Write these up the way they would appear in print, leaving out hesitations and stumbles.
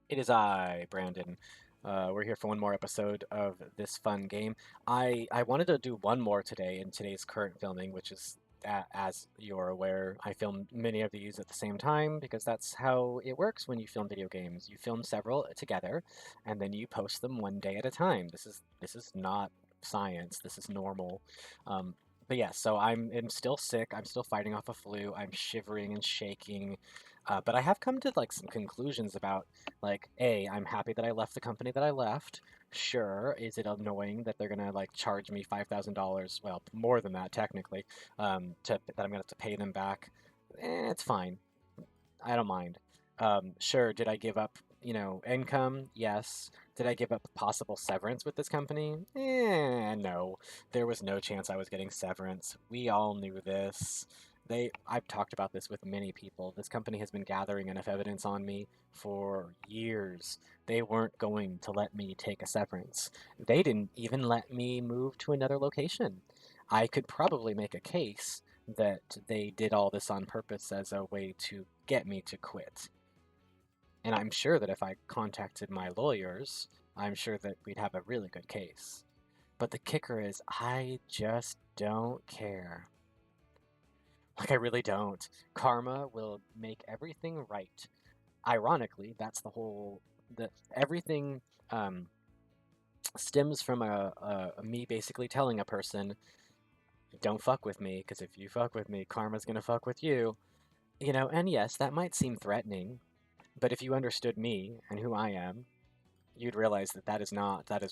It is I, Brandon. We're here for one more episode of this fun game. I wanted to do one more today in today's current filming, which is, as you're aware, I film many of these at the same time because that's how it works when you film video games. You film several together, and then you post them one day at a time. This is not science. This is normal. Um, but yeah, so I'm still sick. I'm still fighting off a flu. I'm shivering and shaking. But I have come to like some conclusions about like, A, I'm happy that I left the company that I left. Sure, is it annoying that they're gonna like charge me $5,000? Well, more than that technically. That I'm gonna have to pay them back. It's fine. I don't mind. Sure, did I give up, income? Yes. Did I give up possible severance with this company? No. There was no chance I was getting severance. We all knew this. I've talked about this with many people. This company has been gathering enough evidence on me for years. They weren't going to let me take a severance. They didn't even let me move to another location. I could probably make a case that they did all this on purpose as a way to get me to quit. And I'm sure that if I contacted my lawyers, I'm sure that we'd have a really good case. But the kicker is, I just don't care. Like, I really don't. Karma will make everything right. Ironically, that's the whole. Everything um, stems from me basically telling a person, don't fuck with me, because if you fuck with me, karma's gonna fuck with you. And yes, that might seem threatening, but if you understood me and who I am, you'd realize that that is not, that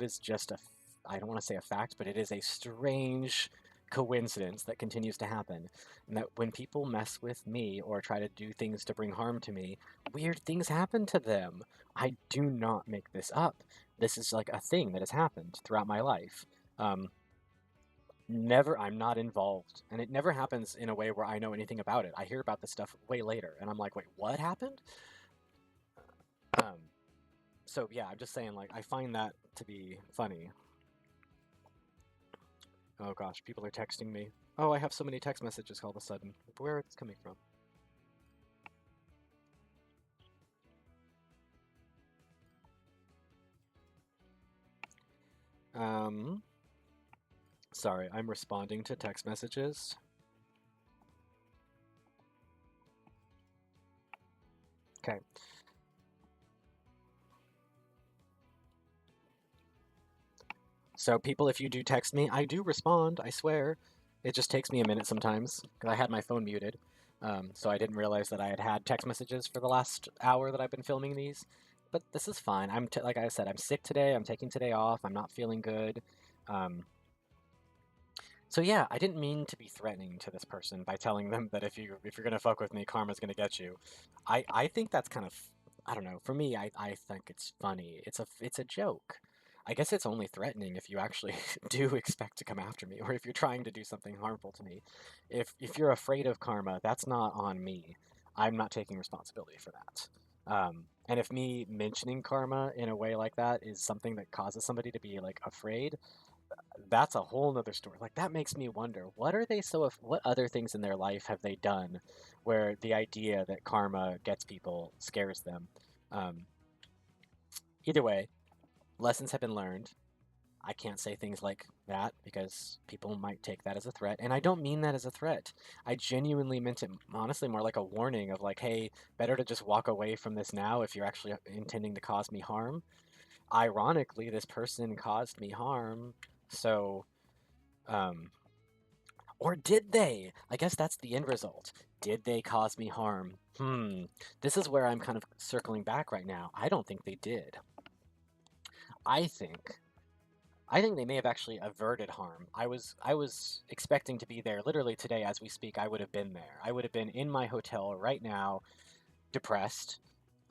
is just I don't want to say a fact, but it is a strange coincidence that continues to happen. And that when people mess with me or try to do things to bring harm to me, weird things happen to them. I do not make this up. This is like a thing that has happened throughout my life. Um, Never, I'm not involved. And it never happens in a way where I know anything about it. I hear about this stuff way later, and I'm like, wait, what happened? Um, so yeah, I'm just saying, like, I find that to be funny. Oh gosh, people are texting me. Oh, I have so many text messages all of a sudden. Where it's coming from? Um, Sorry, I'm responding to text messages. Okay. So people, if you do text me, I do respond, I swear. It just takes me a minute sometimes, because I had my phone muted. So I didn't realize that I had had text messages for the last hour that I've been filming these. But this is fine. Like I said, I'm sick today. I'm taking today off. I'm not feeling good. Um, so yeah, I didn't mean to be threatening to this person by telling them that if you're gonna fuck with me, karma's gonna get you. I think that's kind of, I don't know. For me, I think it's funny. It's a joke. I guess it's only threatening if you actually do expect to come after me, or if you're trying to do something harmful to me. If you're afraid of karma, that's not on me. I'm not taking responsibility for that. And if me mentioning karma in a way like that is something that causes somebody to be like afraid, that's a whole nother story. Like that makes me wonder, what other things in their life have they done where the idea that karma gets people scares them? Um, Either way, lessons have been learned. I can't say things like that because people might take that as a threat. And I don't mean that as a threat. I genuinely meant it honestly more like a warning of like, hey, better to just walk away from this now if you're actually intending to cause me harm. Ironically, this person caused me harm. So, um, or did they? I guess that's the end result. Did they cause me harm? This is where I'm kind of circling back right now. I don't think they did. I think I think they may have actually averted harm. I was expecting to be there literally today as we speak. I would have been there. I would have been in my hotel right now, depressed,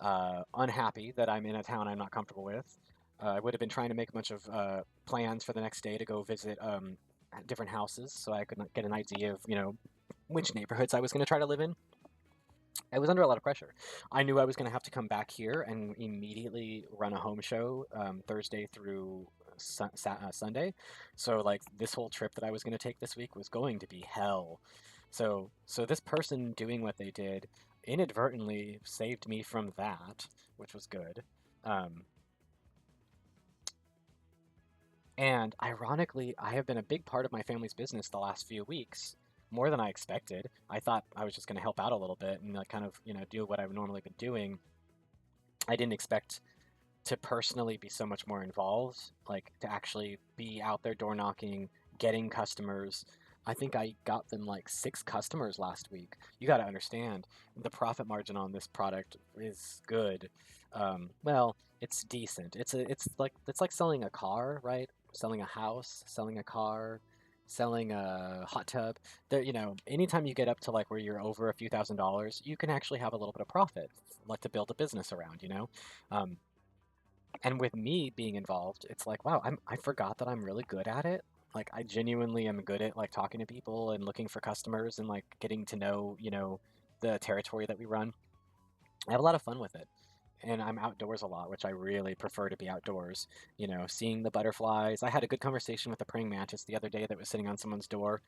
unhappy that I'm in a town I'm not comfortable with. I would have been trying to make a bunch of plans for the next day to go visit different houses so I could get an idea of, which neighborhoods I was going to try to live in. I was under a lot of pressure. I knew I was going to have to come back here and immediately run a home show Thursday through Sunday. So like this whole trip that I was going to take this week was going to be hell. So this person doing what they did, inadvertently saved me from that, which was good. Um, and ironically, I have been a big part of my family's business the last few weeks, more than I expected. I thought I was just going to help out a little bit and like kind of, do what I've normally been doing. I didn't expect to personally be so much more involved, like to actually be out there door knocking, getting customers. I think I got them like 6 customers last week. You got to understand, the profit margin on this product is good. Well, it's decent. It's like selling a car, right? Selling a house, selling a car, selling a hot tub. Anytime you get up to like where you're over a few $1,000s, you can actually have a little bit of profit, like to build a business around. Um, and with me being involved, it's like, wow, I forgot that I'm really good at it. Like I genuinely am good at like talking to people and looking for customers and like getting to know, the territory that we run. I have a lot of fun with it. And I'm outdoors a lot, which I really prefer to be outdoors. Seeing the butterflies. I had a good conversation with a praying mantis the other day that was sitting on someone's door.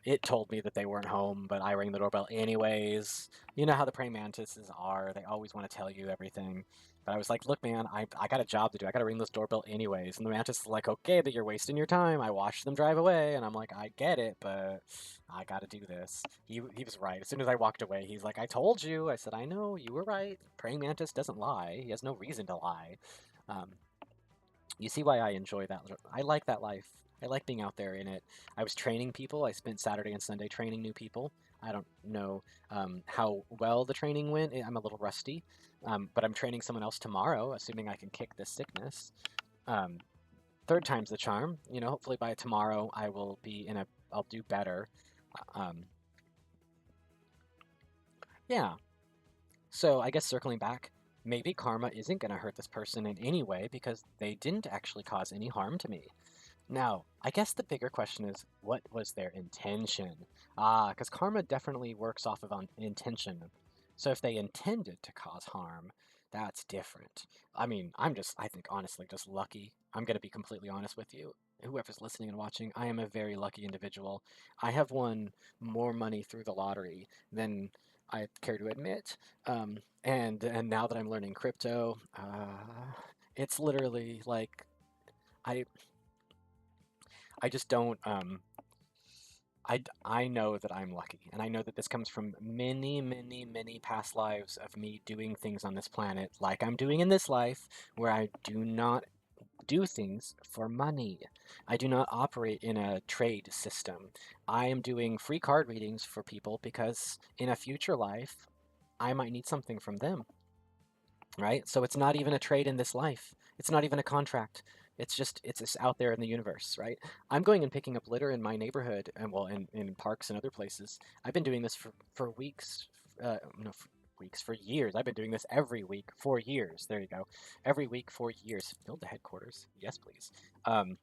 It told me that they weren't home, but I rang the doorbell anyways. You know how the praying mantises are. They always want to tell you everything. But I was like, look, man, I got a job to do. I got to ring this doorbell anyways. And the mantis is like, okay, but you're wasting your time. I watched them drive away. And I'm like, I get it, but I got to do this. He was right. As soon as I walked away, he's like, I told you. I said, I know, you were right. Praying mantis doesn't lie. He has no reason to lie. Um, you see why I enjoy that. I like that life. I like being out there in it. I was training people. I spent Saturday and Sunday training new people. I don't know how well the training went. I'm a little rusty, but I'm training someone else tomorrow, assuming I can kick this sickness. Um, third time's the charm. Hopefully by tomorrow I will be in a. I'll do better. Um, yeah. So I guess circling back, maybe karma isn't going to hurt this person in any way because they didn't actually cause any harm to me. Now, I guess the bigger question is, what was their intention? Because karma definitely works off of intention. So if they intended to cause harm, that's different. I mean, I think honestly, just lucky. I'm going to be completely honest with you. Whoever's listening and watching, I am a very lucky individual. I have won more money through the lottery than I care to admit. And now that I'm learning crypto, it's literally like I I just don't. I know that I'm lucky, and I know that this comes from many, many, many past lives of me doing things on this planet, like I'm doing in this life, where I do not do things for money. I do not operate in a trade system. I am doing free card readings for people because in a future life, I might need something from them, right? So it's not even a trade in this life. It's not even a contract. It's just out there in the universe, right? I'm going and picking up litter in my neighborhood and well in parks and other places. I've been doing this for weeks, no, for weeks, for years. I've been doing this every week for years. There you go. Every week for years. Build the headquarters. Yes, please. Um,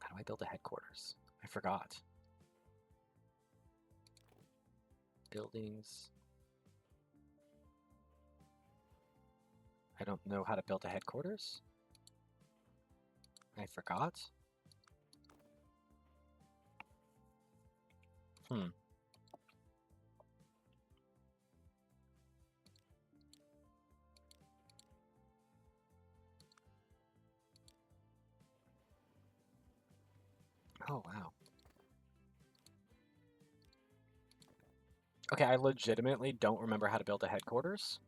how do I build a headquarters? I forgot. Buildings. I don't know how to build a headquarters. I forgot. Hmm. Oh, wow. Okay, I legitimately don't remember how to build a headquarters.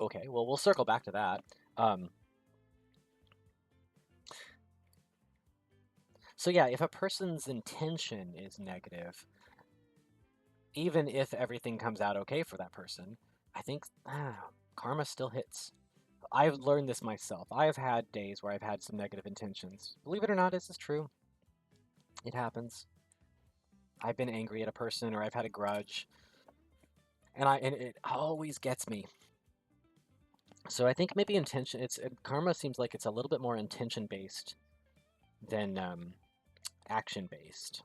Okay, well, we'll circle back to that. Um, so yeah, if a person's intention is negative, even if everything comes out okay for that person, I think karma still hits. I've learned this myself. I've had days where I've had some negative intentions. Believe it or not, this is true. It happens. I've been angry at a person or I've had a grudge, and it always gets me. So I think maybe karma seems like it's a little bit more intention based than action based.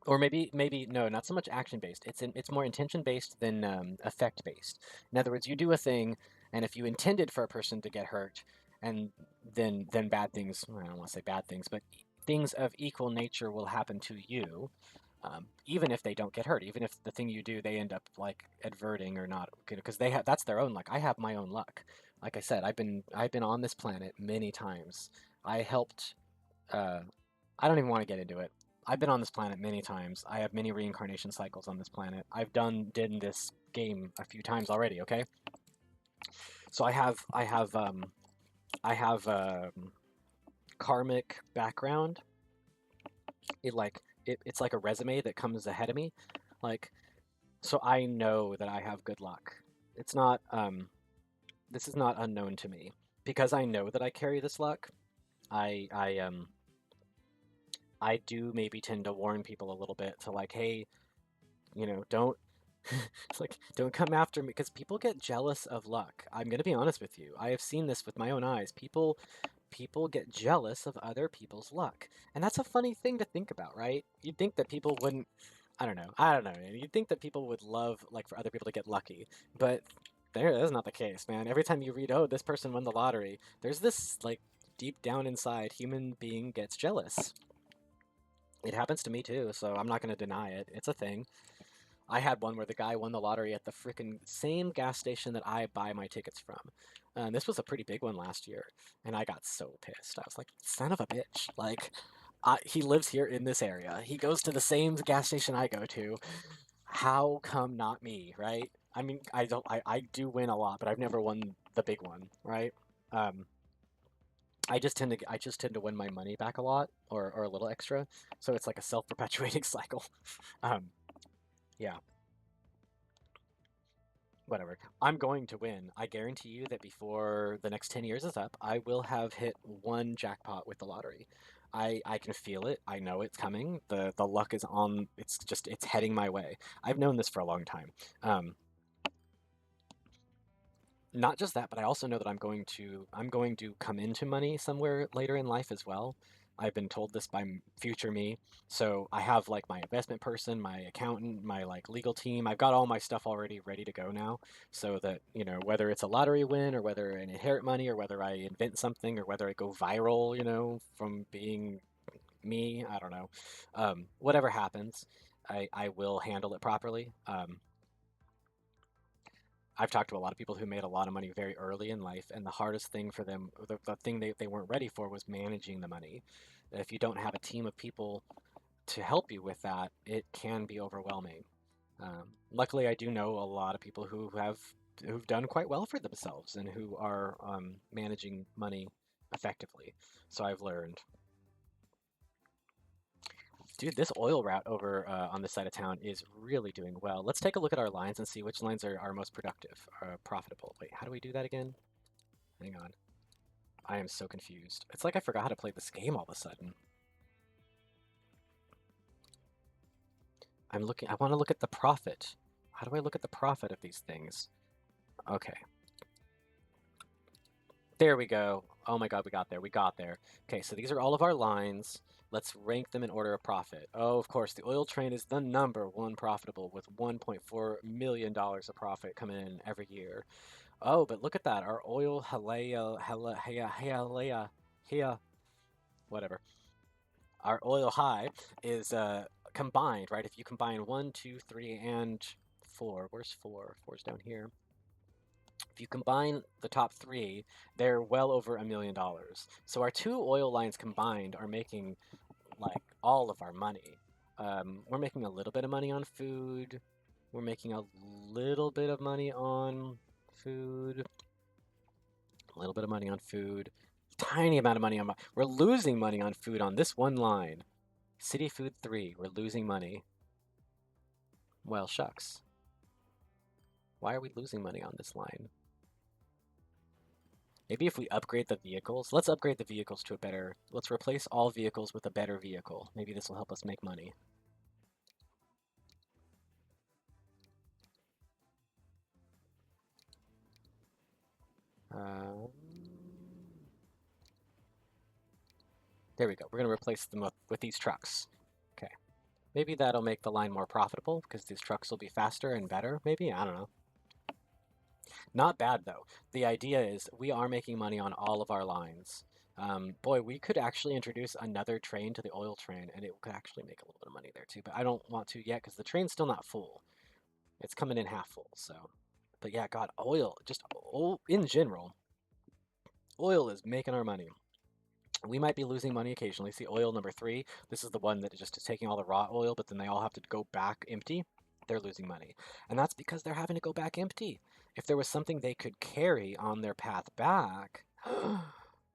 Or maybe no, not so much action based. It's more intention based than effect based. In other words, you do a thing, and if you intended for a person to get hurt, and then bad things. Well, I don't want to say bad things, but things of equal nature will happen to you. even if they don't get hurt, even if the thing you do they end up like adverting or not, because they have that's their own luck. I have my own luck. Like I said, I've been on this planet many times. I helped. Uh, I don't even want to get into it. I've been on this planet many times. I have many reincarnation cycles on this planet. I've did this game a few times already. Okay, so I have karmic background. It's like a resume that comes ahead of me, like so I know that I have good luck. It's not this is not unknown to me because I know that I carry this luck. I I um I do maybe tend to warn people a little bit to like, hey, don't it's like don't come after me because people get jealous of luck. I'm gonna be honest with you. I have seen this with my own eyes. People get jealous of other people's luck. And that's a funny thing to think about, right? You'd think that people wouldn't I don't know. I don't know. You'd think that people would love like for other people to get lucky, but that's not the case, man. Every time you read, oh, this person won the lottery, there's this like deep down inside human being gets jealous. It happens to me too, so I'm not going to deny it. It's a thing. I had one where the guy won the lottery at the freaking same gas station that I buy my tickets from. And this was a pretty big one last year, and I got so pissed. I was like, son of a bitch. Like, he lives here in this area. He goes to the same gas station I go to. How come not me, right? I mean, I do win a lot, but I've never won the big one, right? Um, I just tend to win my money back a lot or a little extra, so it's like a self-perpetuating cycle. Um, yeah, whatever. I'm going to win. I guarantee you that before the next 10 years is up, I will have hit one jackpot with the lottery. I can feel it. I know it's coming. The luck is on. It's heading my way. I've known this for a long time. Um, Not just that, but I also know that I'm going to come into money somewhere later in life as well. I've been told this by future me. So I have like my investment person, my accountant, my like legal team. I've got all my stuff already ready to go now, so that, whether it's a lottery win or whether I inherit money or whether I invent something or whether I go viral, from being me, I don't know. Whatever happens, I will handle it properly. I've talked to a lot of people who made a lot of money very early in life, and the hardest thing for them, the thing they weren't ready for, was managing the money. If you don't have a team of people to help you with that, it can be overwhelming. Luckily, I do know a lot of people who've done quite well for themselves and who are managing money effectively. So I've learned. Dude, this oil route over on this side of town is really doing well. Let's take a look at our lines and see which lines are most productive, profitable. Wait, how do we do that again? Hang on. I am so confused. It's like I forgot how to play this game all of a sudden. I want to look at the profit. How do I look at the profit of these things? Okay. There we go. Oh my God, we got there. We got there. Okay, so these are all of our lines. Let's rank them in order of profit. Oh, of course, the oil train is the number one profitable with $1.4 million of profit coming in every year. Oh, but look at that. Our oil halea, whatever. Our oil high is combined, right? If you combine one, two, three, and four. Where's four? Four's down here. If you combine the top three, they're well over $1 million. So our two oil lines combined are making like all of our money. We're making a little bit of money on food. We're making a little bit of money on food. A little bit of money on food. Tiny amount of money on. We're losing money on food on this one line. City Food 3. We're losing money. Well, shucks. Why are we losing money on this line? Maybe if we upgrade the vehicles, let's upgrade the vehicles to a better, let's replace all vehicles with a better vehicle. Maybe this will help us make money. Um, there we go. We're going to replace them with these trucks. Okay. Maybe that'll make the line more profitable because these trucks will be faster and better. Maybe, I don't know. Not bad though. The idea is we are making money on all of our lines. Boy, we could actually introduce another train to the oil train, and it could actually make a little bit of money there too. But I don't want to yet because the train's still not full. It's coming in half full. So, but yeah, God, oil, just oil in general, oil is making our money. We might be losing money occasionally. See oil number three. This is the one that just is taking all the raw oil, but then they all have to go back empty. They're losing money. And that's because they're having to go back empty. If there was something they could carry on their path back.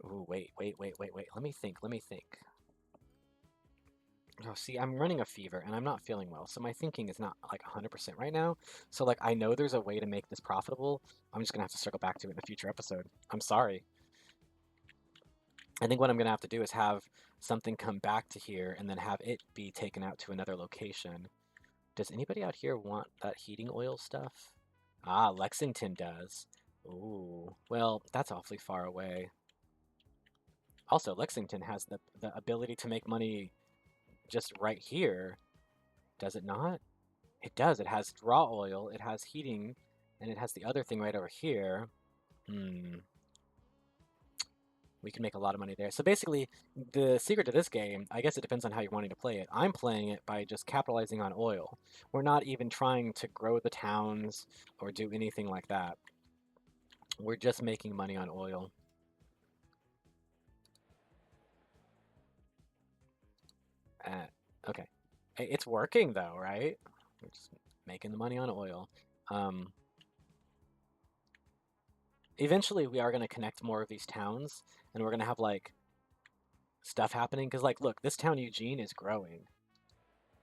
Ooh, wait. Let me think. Let me think. Oh, see, I'm running a fever and I'm not feeling well, so my thinking is not like 100% right now. So, like, I know there's a way to make this profitable. I'm just gonna have to circle back to it in a future episode. I'm sorry. I think what I'm gonna have to do is have something come back to here and then have it be taken out to another location. Does anybody out here want that heating oil stuff? Ah, Lexington does. Ooh, well, that's awfully far away. Also, Lexington has the ability to make money just right here, does it not? It does. It has raw oil, it has heating, and it has the other thing right over here. Hmm. We can make a lot of money there. So basically, the secret to this game, I guess it depends on how you're wanting to play it. I'm playing it by just capitalizing on oil. We're not even trying to grow the towns or do anything like that. We're just making money on oil. Okay. It's working though, right? We're just making the money on oil. Um, Eventually, we are going to connect more of these towns, and we're going to have like stuff happening. Because like, look, this town Eugene is growing.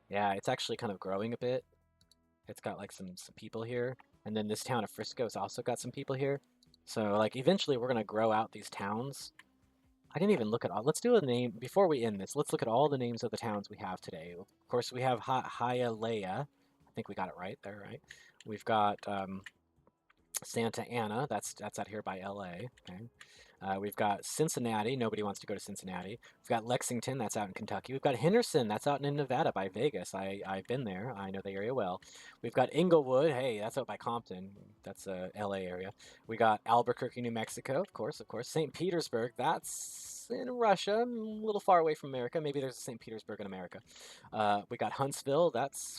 Yeah, it's actually kind of growing a bit. It's got like some people here, and then this town of Frisco's also got some people here. So like, eventually, we're going to grow out these towns. I didn't even look at all. Let's do a name before we end this. Let's look at all the names of the towns we have today. Of course, we have Hialeah. I think we got it right there, right? We've got Santa Ana. That's out here by L.A. Okay. We've got Cincinnati. Nobody wants to go to Cincinnati. We've got Lexington. That's out in Kentucky. We've got Henderson. That's out in Nevada by Vegas. I've been there. I know the area well. We've got Inglewood. Hey, that's out by Compton. That's a L.A. area. We got Albuquerque, New Mexico. Of course, of course. St. Petersburg. That's in Russia, a little far away from America. Maybe there's a St. Petersburg in America. We got Huntsville.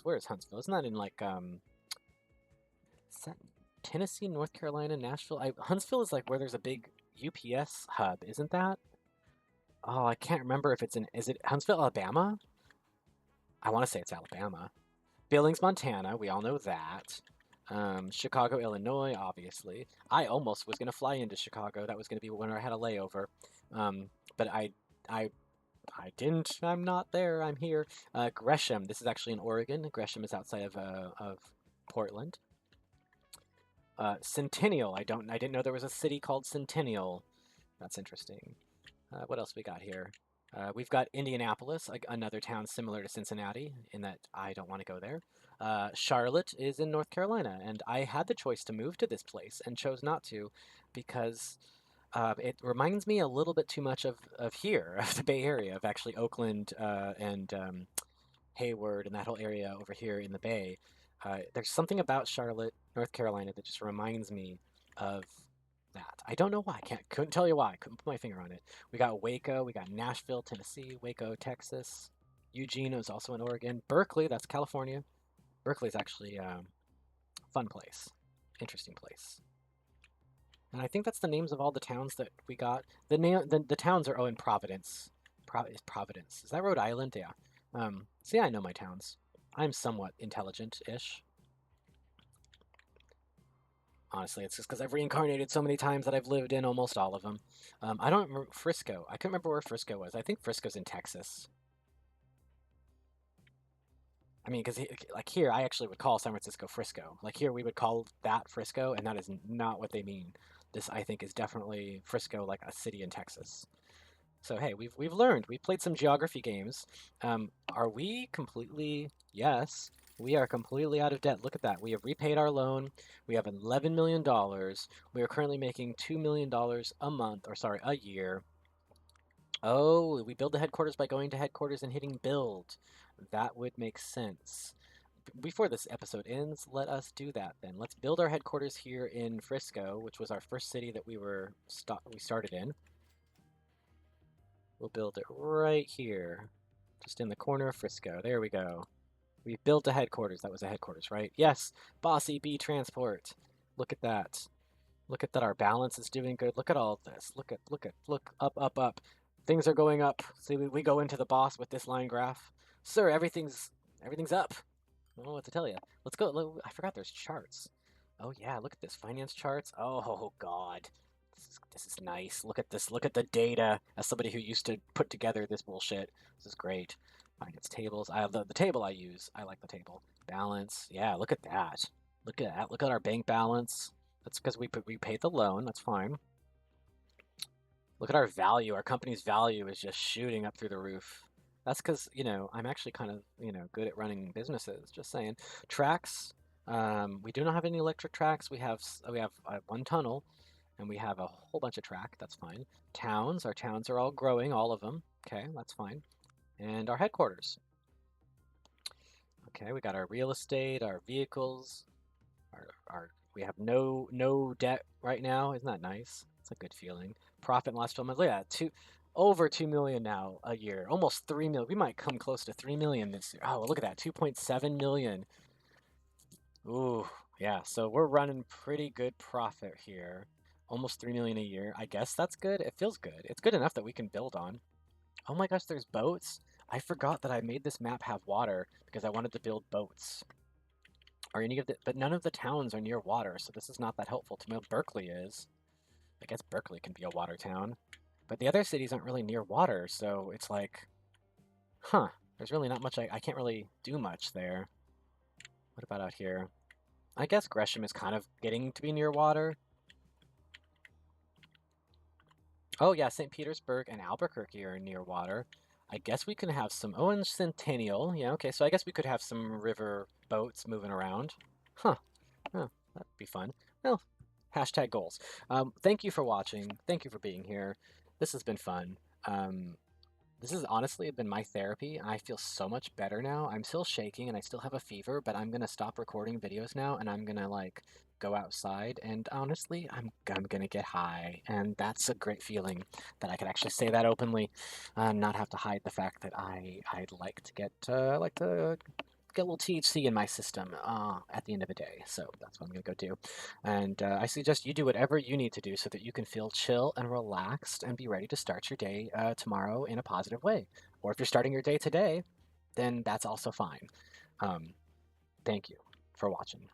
Where's Huntsville? Isn't that in like is that Tennessee, North Carolina, Nashville? Huntsville is like where there's a big UPS hub, isn't that? Oh, I can't remember if is it Huntsville, Alabama? I want to say it's Alabama. Billings, Montana, we all know that. Chicago, Illinois, obviously. I almost was gonna fly into Chicago. That was gonna be when I had a layover, but I, I didn't. I'm not there. I'm here. Gresham. This is actually in Oregon. Gresham is outside of Portland. Centennial. I didn't know there was a city called Centennial. That's interesting. What else we got here? We've got Indianapolis, like another town similar to Cincinnati, in that I don't want to go there. Charlotte is in North Carolina, and I had the choice to move to this place and chose not to because it reminds me a little bit too much of here, of the Bay Area, of actually Oakland and Hayward and that whole area over here in the Bay. There's something about Charlotte, North Carolina that just reminds me of that. I don't know why. Couldn't tell you why. Couldn't put my finger on it. We got Waco. We got Nashville, Tennessee. Waco, Texas. Eugene is also in Oregon. Berkeley, that's California. Berkeley is actually a fun place, interesting place. And I think that's the names of all the towns that we got. The towns are in Providence. Providence. Is that Rhode Island? Yeah. See, I know my towns. I'm somewhat intelligent-ish. Honestly, it's just because I've reincarnated so many times that I've lived in almost all of them. I don't remember Frisco. I couldn't remember where Frisco was. I think Frisco's in Texas. I mean, because like here, I actually would call San Francisco Frisco. Like here, we would call that Frisco, and that is not what they mean. This, I think, is definitely Frisco, like a city in Texas. So hey, we've learned. We played some geography games. Are we completely? Yes, we are completely out of debt. Look at that. We have repaid our loan. We have $11 million. We are currently making $2 million a month, or sorry, a year. Oh, we build the headquarters by going to headquarters and hitting build. That would make sense. Before this episode ends, let us do that then. Let's build our headquarters here in Frisco, which was our first city that we started in. We'll build it right here, just in the corner of Frisco. There we go. We built a headquarters. That was a headquarters, right? Yes, Bossy Bee Transport. Look at that. Look at that. Our balance is doing good. Look at all of this. Look up, up, up. Things are going up. See, we go into the boss with this line graph. Sir, everything's up. I don't know what to tell you. Let's go. I forgot there's charts. Oh yeah, look at this finance charts. Oh God, this is nice. Look at this. Look at the data. As somebody who used to put together this bullshit, this is great. Finance tables. I have the table I use. I like the table. Balance. Yeah, look at that. Look at that. Look at our bank balance. That's because we paid the loan. That's fine. Look at our value. Our company's value is just shooting up through the roof. That's because, I'm actually kind of, good at running businesses. Just saying. Tracks. We do not have any electric tracks. We have one tunnel, and we have a whole bunch of track. That's fine. Towns. Our towns are all growing, all of them. Okay, that's fine. And our headquarters. Okay, we got our real estate, our vehicles. We have no debt right now. Isn't that nice? It's a good feeling. Profit and loss fulfillment. Look at that. Over 2 million now a year. Almost 3 million. We might come close to 3 million this year. Oh, look at that. 2.7 million. Ooh, yeah. So we're running pretty good profit here. Almost 3 million a year. I guess that's good. It feels good. It's good enough that we can build on. Oh my gosh, there's boats. I forgot that I made this map have water because I wanted to build boats. But none of the towns are near water, so this is not that helpful to me. Berkeley is. I guess Berkeley can be a water town. But the other cities aren't really near water, so it's like, huh, there's really not much, I can't really do much there. What about out here? I guess Gresham is kind of getting to be near water. Oh yeah, St. Petersburg and Albuquerque are near water. I guess we can have some, oh, and Centennial. Yeah, okay, so I guess we could have some river boats moving around. Huh, that'd be fun. Well, hashtag goals. Thank you for watching. Thank you for being here. This has been fun. This has honestly been my therapy, and I feel so much better now. I'm still shaking and I still have a fever, but I'm gonna stop recording videos now and I'm gonna like go outside and honestly, I'm gonna get high, and that's a great feeling that I could actually say that openly, and not have to hide the fact that I'd like to get a little THC in my system at the end of the day. So that's what I'm going to go do. And I suggest you do whatever you need to do so that you can feel chill and relaxed and be ready to start your day tomorrow in a positive way. Or if you're starting your day today, then that's also fine. Thank you for watching.